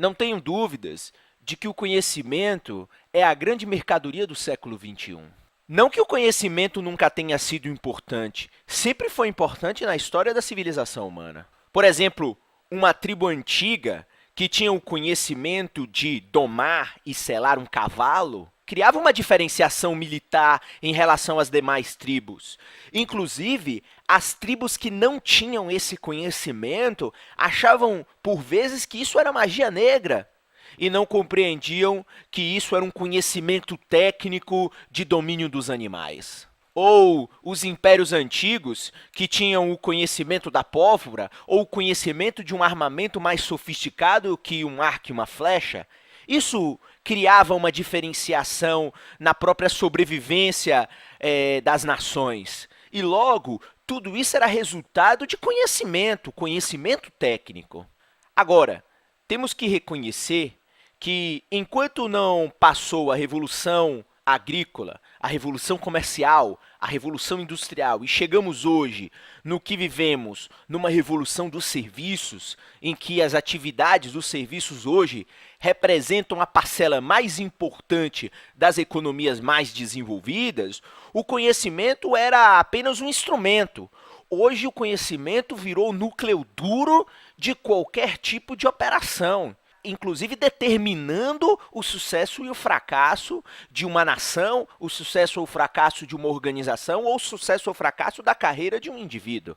Não tenho dúvidas de que o conhecimento é a grande mercadoria do século XXI. Não que o conhecimento nunca tenha sido importante, sempre foi importante na história da civilização humana. Por exemplo, uma tribo antiga que tinha o conhecimento de domar e selar um cavalo criava uma diferenciação militar em relação às demais tribos. Inclusive, as tribos que não tinham esse conhecimento achavam, por vezes, que isso era magia negra e não compreendiam que isso era um conhecimento técnico de domínio dos animais. Ou os impérios antigos, que tinham o conhecimento da pólvora, ou o conhecimento de um armamento mais sofisticado que um arco e uma flecha. Isso criava uma diferenciação na própria sobrevivência das nações. E logo, tudo isso era resultado de conhecimento, conhecimento técnico. Agora, temos que reconhecer que, enquanto não passou a revolução agrícola, a revolução comercial, a revolução industrial, e chegamos hoje no que vivemos, numa revolução dos serviços, em que as atividades dos serviços hoje representam a parcela mais importante das economias mais desenvolvidas, o conhecimento era apenas um instrumento. Hoje o conhecimento virou o núcleo duro de qualquer tipo de operação, inclusive determinando o sucesso e o fracasso de uma nação, o sucesso ou o fracasso de uma organização, ou o sucesso ou o fracasso da carreira de um indivíduo.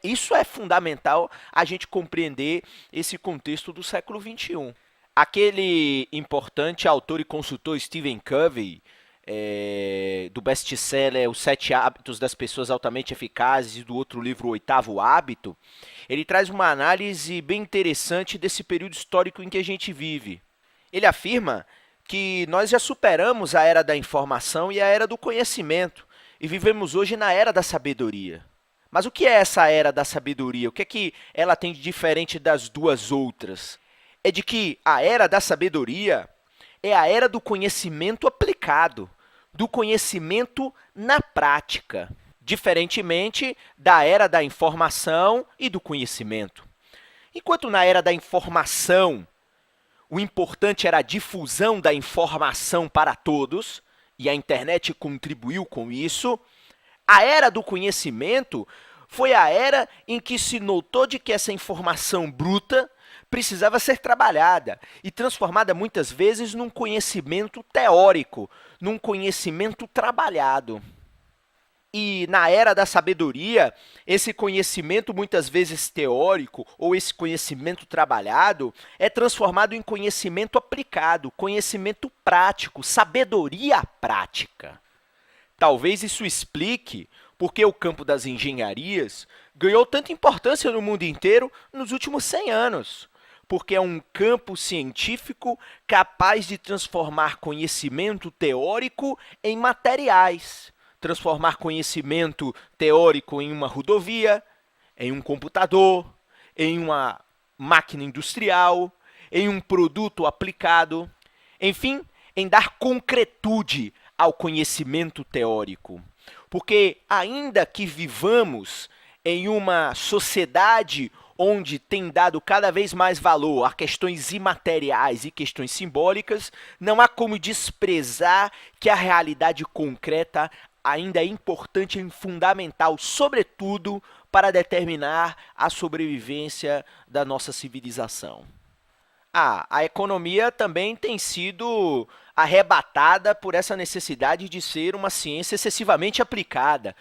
Isso é fundamental a gente compreender esse contexto do século XXI. Aquele importante autor e consultor Stephen Covey, do best-seller Os Sete Hábitos das Pessoas Altamente Eficazes e do outro livro O Oitavo Hábito, ele traz uma análise bem interessante desse período histórico em que a gente vive. Ele afirma que nós já superamos a era da informação e a era do conhecimento e vivemos hoje na era da sabedoria. Mas o que é essa era da sabedoria? O que é que ela tem de diferente das duas outras? É de que a era da sabedoria é a era do conhecimento aplicado, do conhecimento na prática, diferentemente da era da informação e do conhecimento. Enquanto na era da informação, o importante era a difusão da informação para todos, e a internet contribuiu com isso, a era do conhecimento foi a era em que se notou de que essa informação bruta precisava ser trabalhada e transformada muitas vezes num conhecimento teórico, num conhecimento trabalhado. E na era da sabedoria, esse conhecimento muitas vezes teórico ou esse conhecimento trabalhado é transformado em conhecimento aplicado, conhecimento prático, sabedoria prática. Talvez isso explique por que o campo das engenharias ganhou tanta importância no mundo inteiro nos últimos 100 anos, porque é um campo científico capaz de transformar conhecimento teórico em materiais, transformar conhecimento teórico em uma rodovia, em um computador, em uma máquina industrial, em um produto aplicado, enfim, em dar concretude ao conhecimento teórico. Porque, ainda que vivamos em uma sociedade onde tem dado cada vez mais valor a questões imateriais e questões simbólicas, não há como desprezar que a realidade concreta ainda é importante e fundamental, sobretudo para determinar a sobrevivência da nossa civilização. A economia também tem sido arrebatada por essa necessidade de ser uma ciência excessivamente aplicada,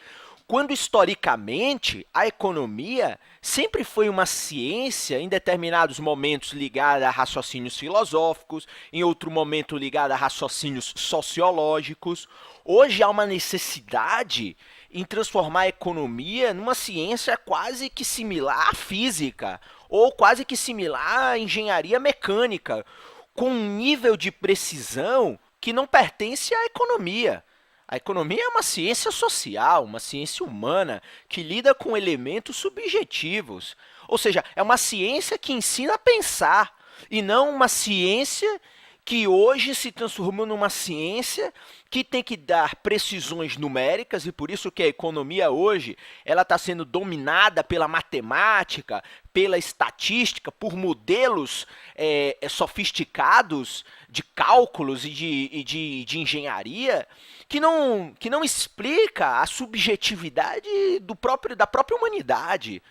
quando historicamente a economia sempre foi uma ciência, em determinados momentos ligada a raciocínios filosóficos, em outro momento ligada a raciocínios sociológicos. Hoje há uma necessidade em transformar a economia numa ciência quase que similar à física, ou quase que similar à engenharia mecânica, com um nível de precisão que não pertence à economia. A economia é uma ciência social, uma ciência humana, que lida com elementos subjetivos. Ou seja, é uma ciência que ensina a pensar, e não uma ciência que hoje se transformou numa ciência que tem que dar precisões numéricas, e por isso que a economia hoje ela está sendo dominada pela matemática, pela estatística, por modelos sofisticados de cálculos e de engenharia, que não explica a subjetividade da própria humanidade.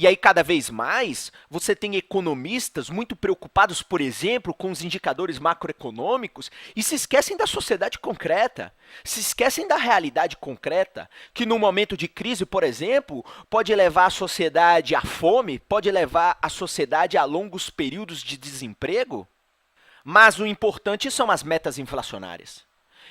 E aí, cada vez mais, você tem economistas muito preocupados, por exemplo, com os indicadores macroeconômicos e se esquecem da sociedade concreta, se esquecem da realidade concreta, que no momento de crise, por exemplo, pode levar a sociedade à fome, pode levar a sociedade a longos períodos de desemprego. Mas o importante são as metas inflacionárias.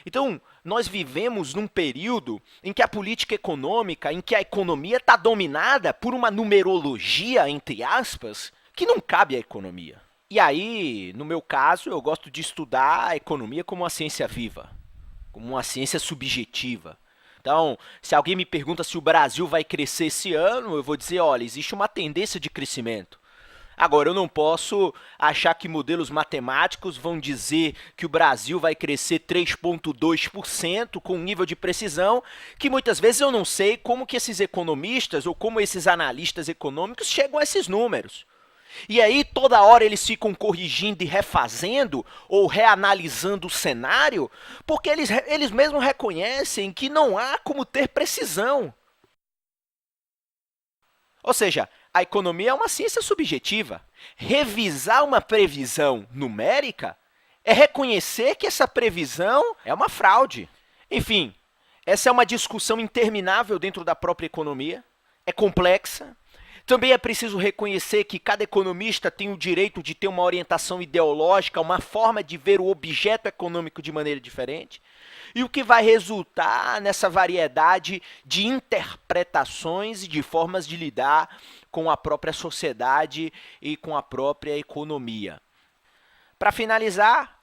Então, nós vivemos num período em que a política econômica, em que a economia está dominada por uma numerologia, entre aspas, que não cabe à economia. E aí, no meu caso, eu gosto de estudar a economia como uma ciência viva, como uma ciência subjetiva. Então, se alguém me pergunta se o Brasil vai crescer esse ano, eu vou dizer, olha, existe uma tendência de crescimento. Agora, eu não posso achar que modelos matemáticos vão dizer que o Brasil vai crescer 3,2% com um nível de precisão que muitas vezes eu não sei como que esses economistas ou como esses analistas econômicos chegam a esses números. E aí, toda hora eles ficam corrigindo e refazendo ou reanalisando o cenário, porque eles mesmos reconhecem que não há como ter precisão. Ou seja, a economia é uma ciência subjetiva. Revisar uma previsão numérica é reconhecer que essa previsão é uma fraude. Enfim, essa é uma discussão interminável dentro da própria economia, é complexa. Também é preciso reconhecer que cada economista tem o direito de ter uma orientação ideológica, uma forma de ver o objeto econômico de maneira diferente, e o que vai resultar nessa variedade de interpretações e de formas de lidar com a própria sociedade e com a própria economia. Para finalizar,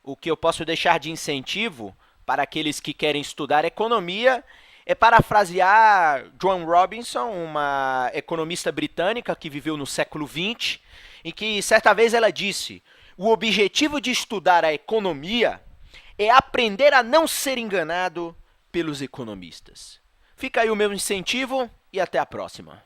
o que eu posso deixar de incentivo para aqueles que querem estudar economia é parafrasear Joan Robinson, uma economista britânica que viveu no século XX, em que certa vez ela disse: o objetivo de estudar a economia é aprender a não ser enganado pelos economistas. Fica aí o meu incentivo e até a próxima.